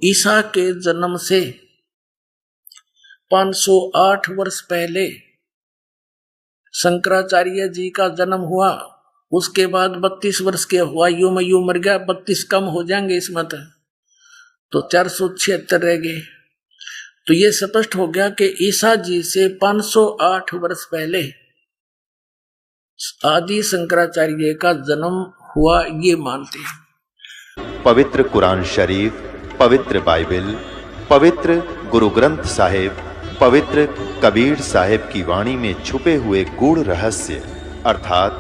ईसा के जन्म से 508 वर्ष पहले शंकराचार्य जी का जन्म हुआ। उसके बाद 32 वर्ष के आयु में यू मर गया। 32 कम हो जाएंगे इसमें तो 476 रह गए। तो ये स्पष्ट हो गया कि ईसा जी से 508 वर्ष पहले आदि शंकराचार्य का जन्म हुआ, ये मानते हैं। पवित्र कुरान शरीफ, पवित्र बाइबल, पवित्र गुरु ग्रंथ साहिब, पवित्र कबीर साहिब की वाणी में छुपे हुए गूढ़ रहस्य अर्थात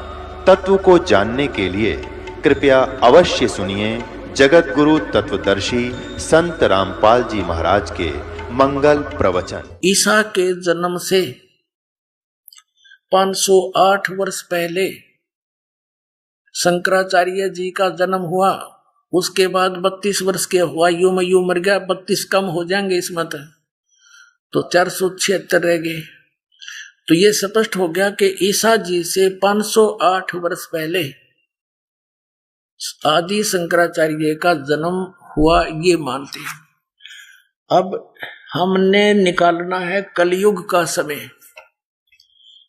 तत्व को जानने के लिए कृपया अवश्य सुनिए जगत गुरु तत्वदर्शी संत रामपाल जी महाराज के मंगल प्रवचन। ईसा के जन्म से 508 वर्ष पहले शंकराचार्य जी का जन्म हुआ। उसके बाद 32 वर्ष के आयु में यू मर गया। 32 कम हो जाएंगे इसमें तो 476 रह गए। तो ये स्पष्ट हो गया कि ईसा जी से 508 वर्ष पहले आदि शंकराचार्य का जन्म हुआ, ये मानते हैं। अब हमने निकालना है कलयुग का समय।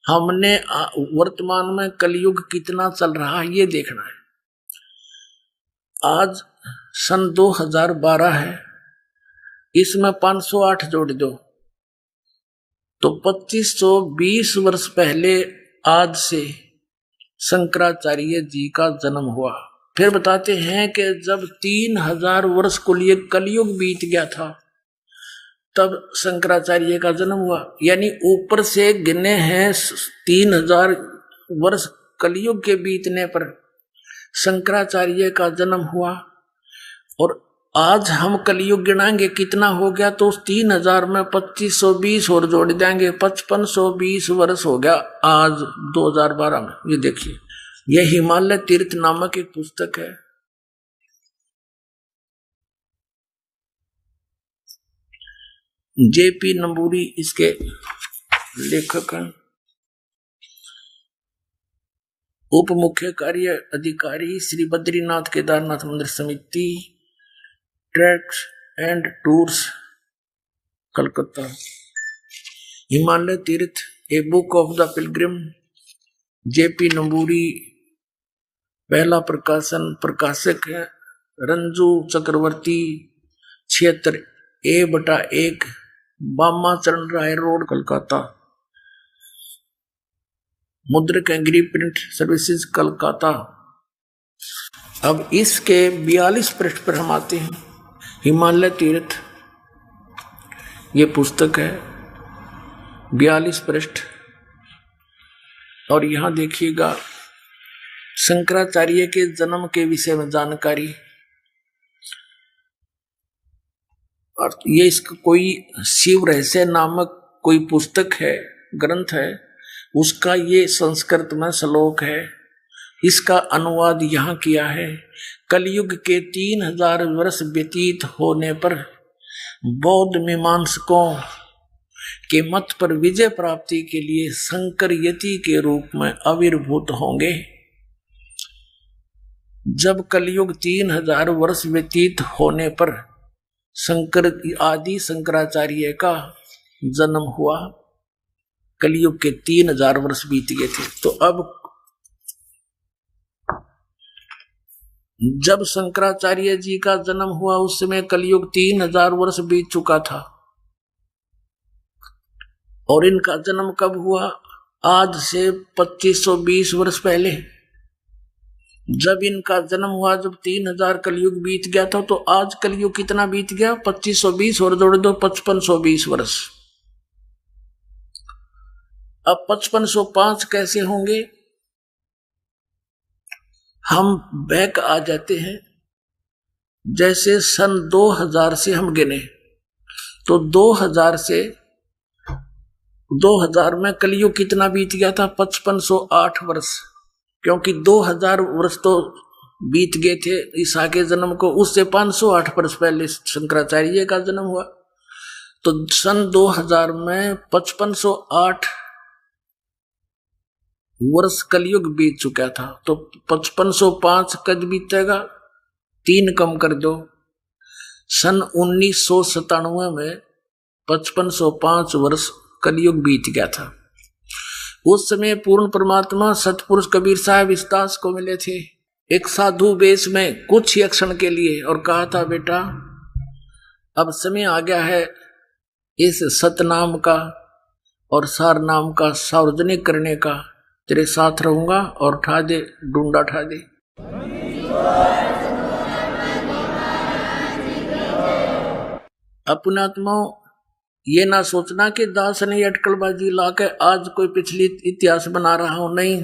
हमने वर्तमान में कलयुग कितना चल रहा है ये देखना है। आज सन 2012 है, इसमें 508 जोड़ दो तो 2520 वर्ष पहले आज से शंकराचार्य जी का जन्म हुआ। फिर बताते हैं कि जब 3000 वर्ष को लिए कलयुग बीत गया था तब शंकराचार्य का जन्म हुआ। यानी ऊपर से गिने हैं 3000 वर्ष कलयुग के बीतने पर शंकराचार्य का जन्म हुआ। और आज हम कलयुग गिनाएंगे कितना हो गया तो उस 3000 में 2520 और जोड़ देंगे, 5520 वर्ष हो गया आज 2012 में। ये देखिए, यह हिमालय तीर्थ नामक एक पुस्तक है। जेपी नंबूरी इसके लेखक हैं। उप मुख्य कार्य अधिकारी Shri Badrinath Kedarnath Mandir Samiti, tracks and tours, Calcutta. Himalaya Tirth a book of the pilgrim, JP Namboori पहला प्रकाशन, प्रकाशक है रंजू चक्रवर्ती, 76A/1 बामा चरण राय रोड, कलकत्ता। मुद्रक एंग्री प्रिंट सर्विसेज, कलकत्ता। अब इसके 42 पृष्ठ पर हम आते हैं। हिमालय तीर्थ ये पुस्तक है, 42 पृष्ठ। और यहां देखिएगा शंकराचार्य के जन्म के विषय में जानकारी। और ये इसका कोई शिव रहस्य नामक कोई पुस्तक है, ग्रंथ है, उसका ये संस्कृत में श्लोक है। इसका अनुवाद यहाँ किया है। कलयुग के 3000 वर्ष व्यतीत होने पर बौद्ध मीमांसकों के मत पर विजय प्राप्ति के लिए शंकर यति के रूप में आविर्भूत होंगे। जब कलयुग 3000 वर्ष व्यतीत होने पर आदि शंकराचार्य का जन्म हुआ। कलयुग के 3000 वर्ष बीत गए थे। तो अब जब शंकराचार्य जी का जन्म हुआ उस समय कलयुग 3000 वर्ष बीत चुका था। और इनका जन्म कब हुआ? आज से 2520 वर्ष पहले। जब इनका जन्म हुआ, जब 3000 कलयुग बीत गया था, तो आज कलयुग कितना बीत गया? 2520 और जोड़ दो 5520 वर्ष। अब 5505 कैसे होंगे? हम बैक आ जाते हैं। जैसे सन 2000 से हम गिने तो 2000 से 2000 में कलयुग कितना बीत गया था? 5508 वर्ष। क्योंकि 2000 वर्ष तो बीत गए थे ईसा के जन्म को, उससे 508 वर्ष पहले शंकराचार्य का जन्म हुआ। तो सन 2000 में 5508 वर्ष कलयुग बीत चुका था। तो 5505 कब बीतेगा? 3 कम कर दो, सन 1997 में 5505 वर्ष कलयुग बीत गया था। उस समय पूर्ण परमात्मा सतपुरुष कबीर साहब इस दास को मिले थे एक साधु वेश में कुछ ही क्षण के लिए, और कहा था, बेटा अब समय आ गया है इस सतनाम का और सार नाम का सार्वजनिक करने का, तेरे साथ रहूंगा और उठा दे, डूंडा उठा दे। अपने आत्माओं, ये ना सोचना कि दास ने अटकलबाजी लाके आज कोई पिछली इतिहास बना रहा हूं, नहीं।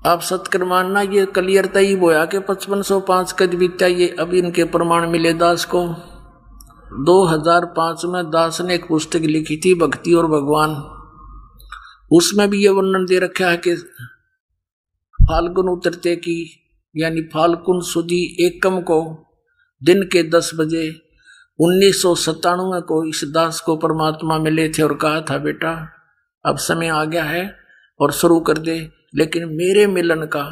आप सत्कर मानना, ये क्लियरता ही बोया कि 5505 कद बीता, ये अभी इनके प्रमाण मिले दास को। 2005 में दास ने एक पुस्तक लिखी थी, भक्ति और भगवान। उसमें भी ये वर्णन दे रखा है कि फाल्गुन उतरते की यानी फाल्गुन सुदी एकम को दिन के 10 बजे 1997 को इस दास को परमात्मा मिले थे और कहा था, बेटा अब समय आ गया है और शुरू कर दे, लेकिन मेरे मिलन का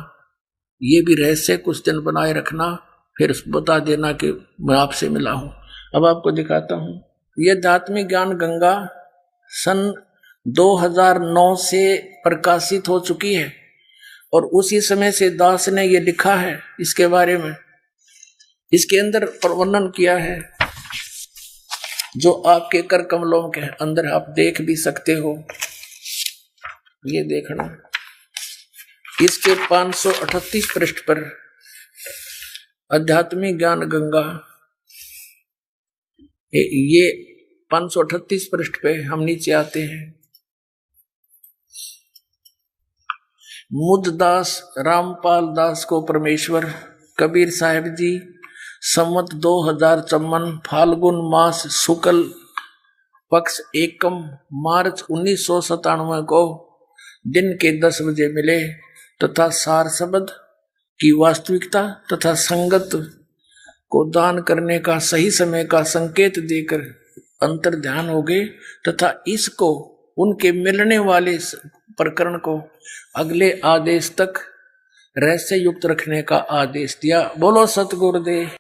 ये भी रहस्य कुछ दिन बनाए रखना, फिर बता देना कि मैं आपसे मिला हूं। अब आपको दिखाता हूं। ये आध्यात्मिक ज्ञान गंगा सन 2009 से प्रकाशित हो चुकी है और उसी समय से दास ने ये लिखा है इसके बारे में। इसके अंदर वर्णन किया है जो आपके कर कमलों के अंदर आप देख भी सकते हो। ये देखना, इसके 538 पृष्ठ पर आध्यात्मिक ज्ञान गंगा, ये 538 पृष्ठ पे हम नीचे आते हैं। मुद्दास रामपाल दास को परमेश्वर कबीर साहिब जी संवत 2054 फाल्गुन मास शुक्ल पक्ष एकम मार्च 1997 को दिन के 10 बजे मिले तथा सार शब्द की वास्तविकता तथा संगत को दान करने का सही समय का संकेत देकर अंतर ध्यान हो गए तथा इसको उनके मिलने वाले प्रकरण को अगले आदेश तक रहस्य युक्त रखने का आदेश दिया। बोलो सतगुरुदेव।